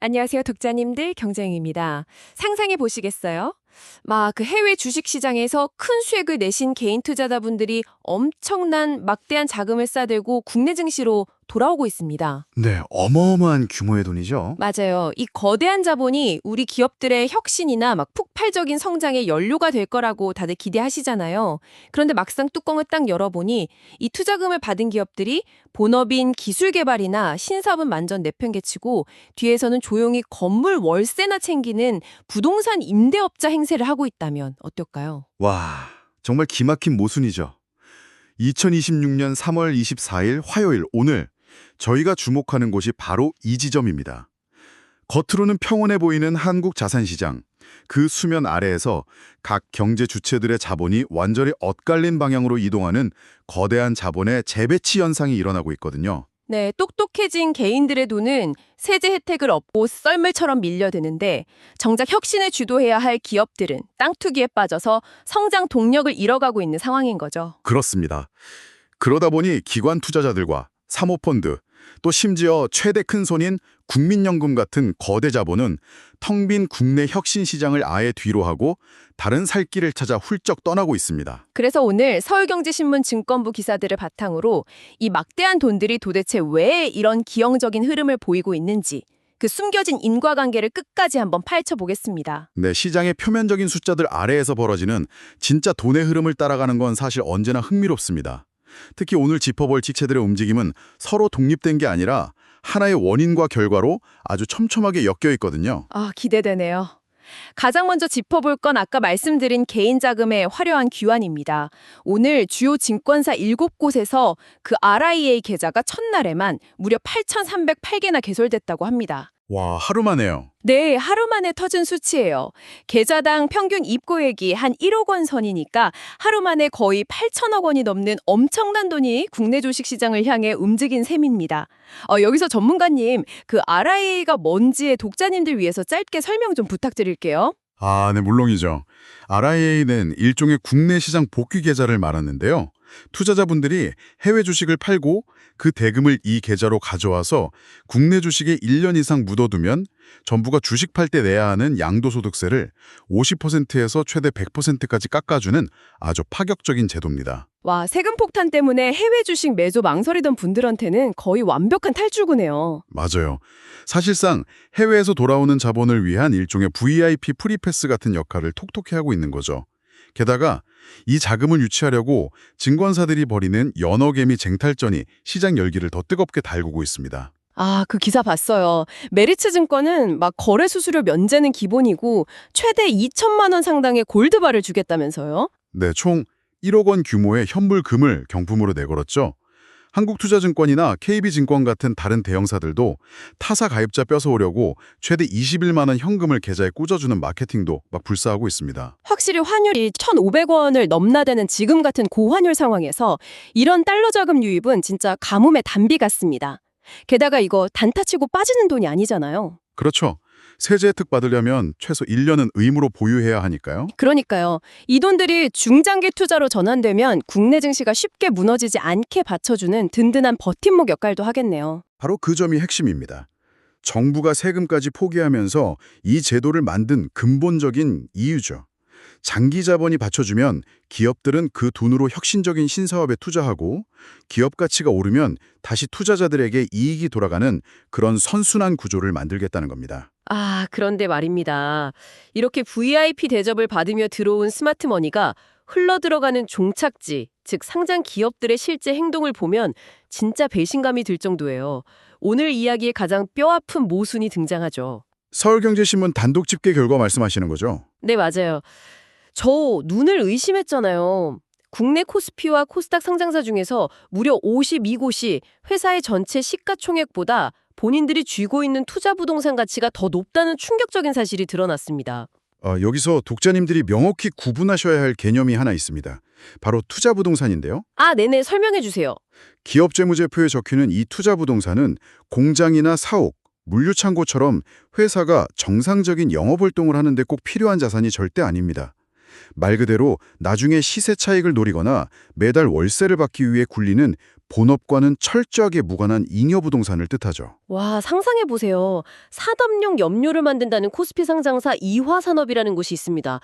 안녕하세요, 독자님들. 경쟁입니다. 상상해 보시겠어요? 막 그 해외 주식 시장에서 큰 수익을 내신 개인 투자자분들이 엄청난 막대한 자금을 싸들고 국내 증시로 돌아오고 있습니다. 네, 어마어마한 규모의 돈이죠. 맞아요. 이 거대한 자본이 우리 기업들의 혁신이나 막 폭발적인 성장의 연료가 될 거라고 다들 기대하시잖아요. 그런데 막상 뚜껑을 딱 열어보니 이 투자금을 받은 기업들이 본업인 기술 개발이나 신사업은 완전 내팽개치고 뒤에서는 조용히 건물 월세나 챙기는 부동산 임대업자 행세를 하고 있다면 어떨까요? 와, 정말 기막힌 모순이죠. 2026년 3월 24일 화요일 오늘 저희가 주목하는 곳이 바로 이 지점입니다. 겉으로는 평온해 보이는 한국 자산시장. 그 수면 아래에서 각 경제 주체들의 자본이 완전히 엇갈린 방향으로 이동하는 거대한 자본의 재배치 현상이 일어나고 있거든요. 네, 똑똑해진 개인들의 돈은 세제 혜택을 얻고 썰물처럼 밀려드는데 정작 혁신을 주도해야 할 기업들은 땅 투기에 빠져서 성장 동력을 잃어가고 있는 상황인 거죠. 그렇습니다. 그러다 보니 기관 투자자들과 사모펀드, 또 심지어 최대 큰손인 국민연금 같은 거대 자본은 텅 빈 국내 혁신 시장을 아예 뒤로 하고 다른 살 길을 찾아 훌쩍 떠나고 있습니다. 그래서 오늘 서울경제신문 증권부 기사들을 바탕으로 이 막대한 돈들이 도대체 왜 이런 기형적인 흐름을 보이고 있는지 그 숨겨진 인과관계를 끝까지 한번 파헤쳐보겠습니다. 네, 시장의 표면적인 숫자들 아래에서 벌어지는 진짜 돈의 흐름을 따라가는 건 사실 언제나 흥미롭습니다. 특히 오늘 짚어볼 직체들의 움직임은 서로 독립된 게 아니라 하나의 원인과 결과로 아주 촘촘하게 엮여 있거든요. 아, 기대되네요. 가장 먼저 짚어볼 건 아까 말씀드린 개인 자금의 화려한 귀환입니다. 오늘 주요 증권사 7곳에서 그 RIA 계좌가 첫날에만 무려 8,308개나 개설됐다고 합니다. 와, 하루 만에요. 네, 하루 만에 터진 수치예요. 계좌당 평균 입고액이 한 1억 원 선이니까 하루 만에 거의 8천억 원이 넘는 엄청난 돈이 국내 주식시장을 향해 움직인 셈입니다. 여기서 전문가님, 그 RIA가 뭔지의 독자님들 위해서 짧게 설명 좀 부탁드릴게요. 아, 네, 물론이죠. RIA는 일종의 국내 시장 복귀 계좌를 말하는데요. 투자자분들이 해외 주식을 팔고 그 대금을 이 계좌로 가져와서 국내 주식에 1년 이상 묻어두면 정부가 주식 팔 때 내야 하는 양도소득세를 50%에서 최대 100%까지 깎아주는 아주 파격적인 제도입니다. 와, 세금 폭탄 때문에 해외 주식 매수 망설이던 분들한테는 거의 완벽한 탈출구네요. 맞아요. 사실상 해외에서 돌아오는 자본을 위한 일종의 VIP 프리패스 같은 역할을 톡톡히 하고 있는 거죠. 게다가 이 자금을 유치하려고 증권사들이 벌이는 연어 개미 쟁탈전이 시장 열기를 더 뜨겁게 달구고 있습니다. 아, 그 기사 봤어요. 메리츠 증권은 막 거래 수수료 면제는 기본이고 최대 2천만 원 상당의 골드바를 주겠다면서요? 네, 총 1억 원 규모의 현물금을 경품으로 내걸었죠. 한국투자증권이나 KB증권 같은 다른 대형사들도 타사 가입자 뺏어오려고 최대 21만 원 현금을 계좌에 꽂아주는 마케팅도 막 불사하고 있습니다. 확실히 환율이 1,500원을 넘나드는 지금 같은 고환율 상황에서 이런 달러 자금 유입은 진짜 가뭄의 단비 같습니다. 게다가 이거 단타 치고 빠지는 돈이 아니잖아요. 그렇죠. 세제 혜택 받으려면 최소 1년은 의무로 보유해야 하니까요. 그러니까요. 이 돈들이 중장기 투자로 전환되면 국내 증시가 쉽게 무너지지 않게 받쳐주는 든든한 버팀목 역할도 하겠네요. 바로 그 점이 핵심입니다. 정부가 세금까지 포기하면서 이 제도를 만든 근본적인 이유죠. 장기 자본이 받쳐주면 기업들은 그 돈으로 혁신적인 신사업에 투자하고 기업 가치가 오르면 다시 투자자들에게 이익이 돌아가는 그런 선순환 구조를 만들겠다는 겁니다. 아, 그런데 말입니다. 이렇게 VIP 대접을 받으며 들어온 스마트머니가 흘러들어가는 종착지, 즉 상장 기업들의 실제 행동을 보면 진짜 배신감이 들 정도예요. 오늘 이야기에 가장 뼈아픈 모순이 등장하죠. 서울경제신문 단독 집계 결과 말씀하시는 거죠? 네, 맞아요. 저 눈을 의심했잖아요. 국내 코스피와 코스닥 상장사 중에서 무려 52곳이 회사의 전체 시가총액보다 본인들이 쥐고 있는 투자 부동산 가치가 더 높다는 충격적인 사실이 드러났습니다. 여기서 독자님들이 명확히 구분하셔야 할 개념이 하나 있습니다. 바로 투자 부동산인데요. 아, 네네, 설명해 주세요. 기업 재무제표에 적히는 이 투자 부동산은 공장이나 사옥, 물류창고처럼 회사가 정상적인 영업활동을 하는데 꼭 필요한 자산이 절대 아닙니다. 말 그대로 나중에 시세 차익을 노리거나 매달 월세를 받기 위해 굴리는 본업과는 철저하게 무관한 잉여 부동산을 뜻하죠. 와, 상상해보세요. 사업용 염료를 만든다는 코스피 상장사 이화산업이라는 곳이 있습니다.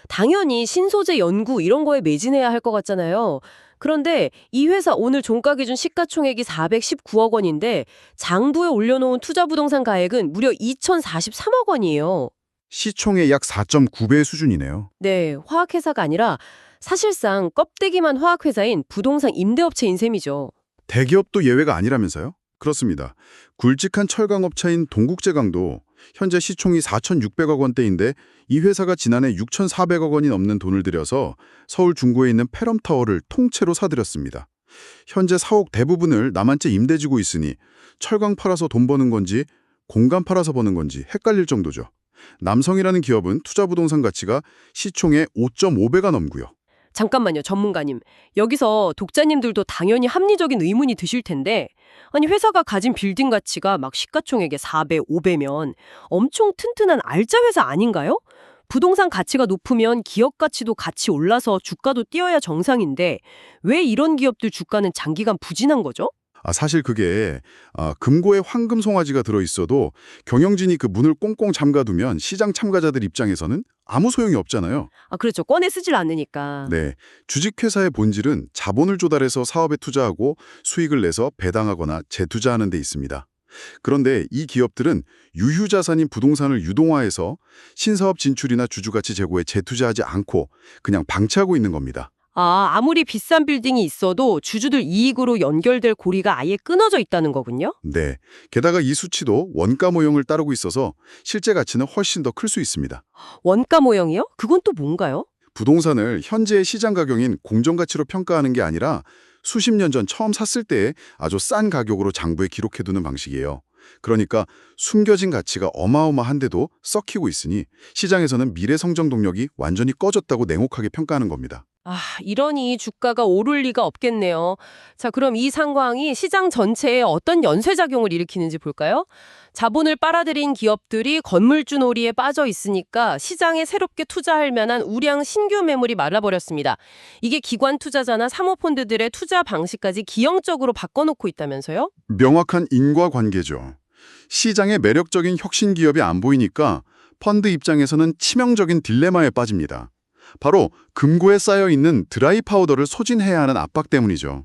당연히 신소재 연구 이런 거에 매진해야 할 것 같잖아요. 그런데 이 회사 오늘 종가 기준 시가총액이 419억 원인데 장부에 올려놓은 투자 부동산 가액은 무려 2,043억 원이에요. 시총의 약 4.9배 수준이네요. 네, 화학회사가 아니라 사실상 껍데기만 화학회사인 부동산 임대업체인 셈이죠. 대기업도 예외가 아니라면서요? 그렇습니다. 굵직한 철강업체인 동국제강도 현재 시총이 4,600억 원대인데 이 회사가 지난해 6,400억 원이 넘는 돈을 들여서 서울 중구에 있는 페럼타워를 통째로 사들였습니다. 현재 사옥 대부분을 남한채 임대주고 있으니 철강 팔아서 돈 버는 건지 공간 팔아서 버는 건지 헷갈릴 정도죠. 남성이라는 기업은 투자 부동산 가치가 시총의 5.5배가 넘고요. 잠깐만요, 전문가님. 여기서 독자님들도 당연히 합리적인 의문이 드실 텐데, 아니 회사가 가진 빌딩 가치가 막 시가총액의 4배, 5배면 엄청 튼튼한 알짜 회사 아닌가요? 부동산 가치가 높으면 기업 가치도 같이 올라서 주가도 뛰어야 정상인데 왜 이런 기업들 주가는 장기간 부진한 거죠? 사실 그게 금고에 황금 송아지가 들어있어도 경영진이 그 문을 꽁꽁 잠가두면 시장 참가자들 입장에서는 아무 소용이 없잖아요. 그렇죠. 꺼내 쓰질 않으니까. 네, 주식회사의 본질은 자본을 조달해서 사업에 투자하고 수익을 내서 배당하거나 재투자하는 데 있습니다. 그런데 이 기업들은 유휴자산인 부동산을 유동화해서 신사업 진출이나 주주가치 제고에 재투자하지 않고 그냥 방치하고 있는 겁니다. 아무리 비싼 빌딩이 있어도 주주들 이익으로 연결될 고리가 아예 끊어져 있다는 거군요. 네, 게다가 이 수치도 원가 모형을 따르고 있어서 실제 가치는 훨씬 더 클 수 있습니다. 원가 모형이요? 그건 또 뭔가요? 부동산을 현재의 시장 가격인 공정가치로 평가하는 게 아니라 수십 년 전 처음 샀을 때 아주 싼 가격으로 장부에 기록해두는 방식이에요. 그러니까 숨겨진 가치가 어마어마한데도 썩히고 있으니 시장에서는 미래 성장 동력이 완전히 꺼졌다고 냉혹하게 평가하는 겁니다. 이러니 주가가 오를 리가 없겠네요. 자, 그럼 이 상황이 시장 전체에 어떤 연쇄작용을 일으키는지 볼까요? 자본을 빨아들인 기업들이 건물주 놀이에 빠져 있으니까 시장에 새롭게 투자할 만한 우량 신규 매물이 말라버렸습니다. 이게 기관 투자자나 사모펀드들의 투자 방식까지 기형적으로 바꿔놓고 있다면서요? 명확한 인과관계죠. 시장에 매력적인 혁신 기업이 안 보이니까 펀드 입장에서는 치명적인 딜레마에 빠집니다. 바로 금고에 쌓여있는 드라이 파우더를 소진해야 하는 압박 때문이죠.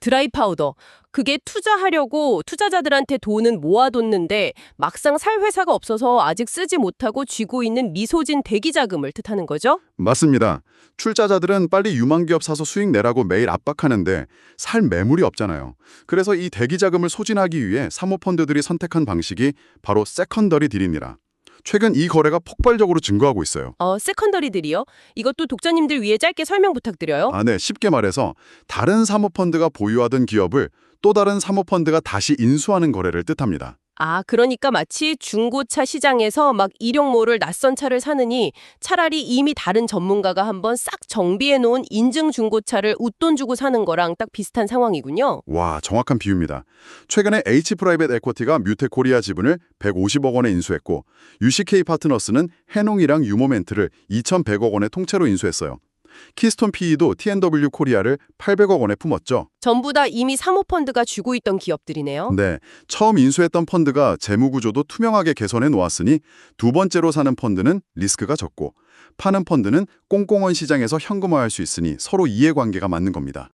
드라이 파우더. 그게 투자하려고 투자자들한테 돈은 모아뒀는데 막상 살 회사가 없어서 아직 쓰지 못하고 쥐고 있는 미소진 대기자금을 뜻하는 거죠? 맞습니다. 출자자들은 빨리 유망기업 사서 수익 내라고 매일 압박하는데 살 매물이 없잖아요. 그래서 이 대기자금을 소진하기 위해 사모펀드들이 선택한 방식이 바로 세컨더리 딜입니다. 최근 이 거래가 폭발적으로 증가하고 있어요. 세컨더리들이요? 이것도 독자님들 위해 짧게 설명 부탁드려요. 네. 쉽게 말해서 다른 사모펀드가 보유하던 기업을 또 다른 사모펀드가 다시 인수하는 거래를 뜻합니다. 그러니까 마치 중고차 시장에서 막 일용모를 낯선 차를 사느니 차라리 이미 다른 전문가가 한번 싹 정비해 놓은 인증 중고차를 웃돈 주고 사는 거랑 딱 비슷한 상황이군요. 와, 정확한 비유입니다. 최근에 H 프라이빗 에쿼티가 뮤테 코리아 지분을 150억 원에 인수했고 UCK 파트너스는 해농이랑 유모멘트를 2,100억 원에 통째로 인수했어요. 키스톤 PE도 T&W 코리아를 800억 원에 품었죠. 전부 다 이미 사모펀드가 쥐고 있던 기업들이네요. 네, 처음 인수했던 펀드가 재무구조도 투명하게 개선해 놓았으니 두 번째로 사는 펀드는 리스크가 적고 파는 펀드는 꽁꽁한 시장에서 현금화할 수 있으니 서로 이해관계가 맞는 겁니다.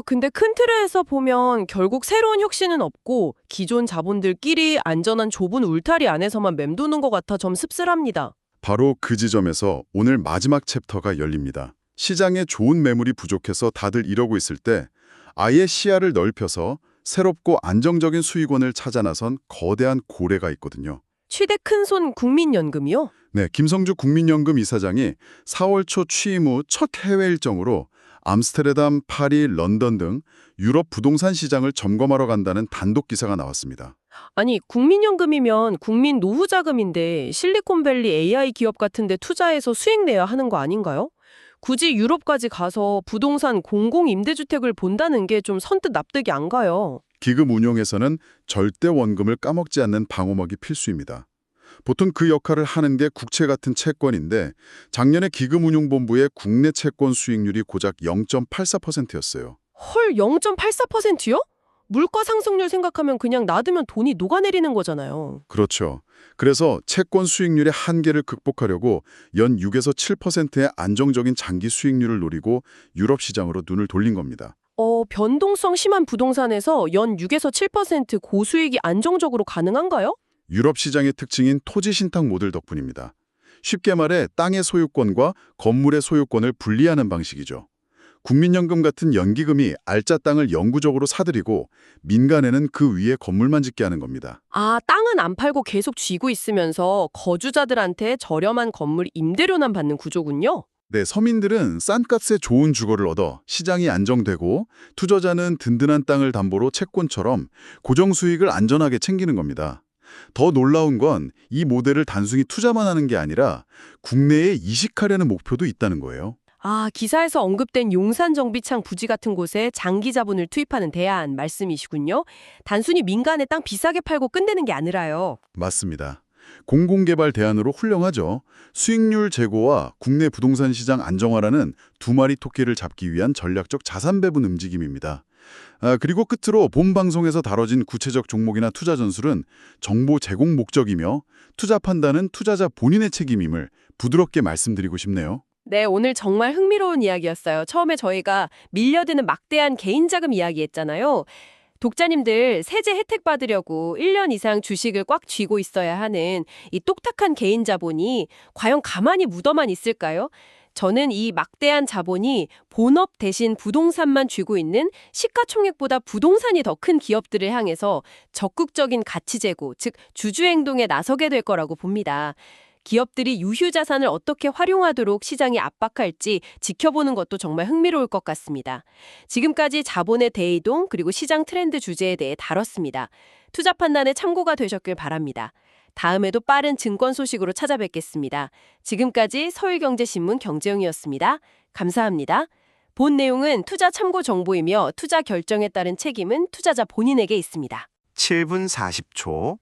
근데 큰 틀에서 보면 결국 새로운 혁신은 없고 기존 자본들끼리 안전한 좁은 울타리 안에서만 맴도는 것 같아 좀 씁쓸합니다. 바로 그 지점에서 오늘 마지막 챕터가 열립니다. 시장에 좋은 매물이 부족해서 다들 이러고 있을 때 아예 시야를 넓혀서 새롭고 안정적인 수익원을 찾아 나선 거대한 고래가 있거든요. 최대 큰손 국민연금이요? 네, 김성주 국민연금 이사장이 4월 초 취임 후 첫 해외 일정으로 암스테르담, 파리, 런던 등 유럽 부동산 시장을 점검하러 간다는 단독 기사가 나왔습니다. 아니, 국민연금이면 국민 노후자금인데 실리콘밸리 AI 기업 같은 데 투자해서 수익 내야 하는 거 아닌가요? 굳이 유럽까지 가서 부동산 공공임대주택을 본다는 게 좀 선뜻 납득이 안 가요. 기금 운용에서는 절대 원금을 까먹지 않는 방어막이 필수입니다. 보통 그 역할을 하는 게 국채 같은 채권인데 작년에 기금운용본부의 국내 채권 수익률이 고작 0.84%였어요. 헐, 0.84%요? 물가 상승률 생각하면 그냥 놔두면 돈이 녹아내리는 거잖아요. 그렇죠. 그래서 채권 수익률의 한계를 극복하려고 연 6에서 7%의 안정적인 장기 수익률을 노리고 유럽 시장으로 눈을 돌린 겁니다. 변동성 심한 부동산에서 연 6에서 7% 고수익이 안정적으로 가능한가요? 유럽 시장의 특징인 토지 신탁 모델 덕분입니다. 쉽게 말해 땅의 소유권과 건물의 소유권을 분리하는 방식이죠. 국민연금 같은 연기금이 알짜 땅을 영구적으로 사들이고 민간에는 그 위에 건물만 짓게 하는 겁니다. 아, 땅은 안 팔고 계속 쥐고 있으면서 거주자들한테 저렴한 건물 임대료만 받는 구조군요. 네, 서민들은 싼 값에 좋은 주거를 얻어 시장이 안정되고 투자자는 든든한 땅을 담보로 채권처럼 고정 수익을 안전하게 챙기는 겁니다. 더 놀라운 건 이 모델을 단순히 투자만 하는 게 아니라 국내에 이식하려는 목표도 있다는 거예요. 아, 기사에서 언급된 용산정비창 부지 같은 곳에 장기 자본을 투입하는 대안 말씀이시군요. 단순히 민간에 땅 비싸게 팔고 끝내는 게 아니라요. 맞습니다. 공공개발 대안으로 훌륭하죠. 수익률 제고와 국내 부동산 시장 안정화라는 두 마리 토끼를 잡기 위한 전략적 자산 배분 움직임입니다. 그리고 끝으로 본 방송에서 다뤄진 구체적 종목이나 투자 전술은 정보 제공 목적이며 투자 판단은 투자자 본인의 책임임을 부드럽게 말씀드리고 싶네요. 네, 오늘 정말 흥미로운 이야기였어요. 처음에 저희가 밀려드는 막대한 개인 자금 이야기했잖아요. 독자님들 세제 혜택 받으려고 1년 이상 주식을 꽉 쥐고 있어야 하는 이 똑딱한 개인 자본이 과연 가만히 묻어만 있을까요? 저는 이 막대한 자본이 본업 대신 부동산만 쥐고 있는 시가총액보다 부동산이 더 큰 기업들을 향해서 적극적인 가치 제고, 즉 주주 행동에 나서게 될 거라고 봅니다. 기업들이 유휴 자산을 어떻게 활용하도록 시장이 압박할지 지켜보는 것도 정말 흥미로울 것 같습니다. 지금까지 자본의 대이동 그리고 시장 트렌드 주제에 대해 다뤘습니다. 투자 판단에 참고가 되셨길 바랍니다. 다음에도 빠른 증권 소식으로 찾아뵙겠습니다. 지금까지 서울경제신문 경제용이었습니다. 감사합니다. 본 내용은 투자 참고 정보이며 투자 결정에 따른 책임은 투자자 본인에게 있습니다. 7분 40초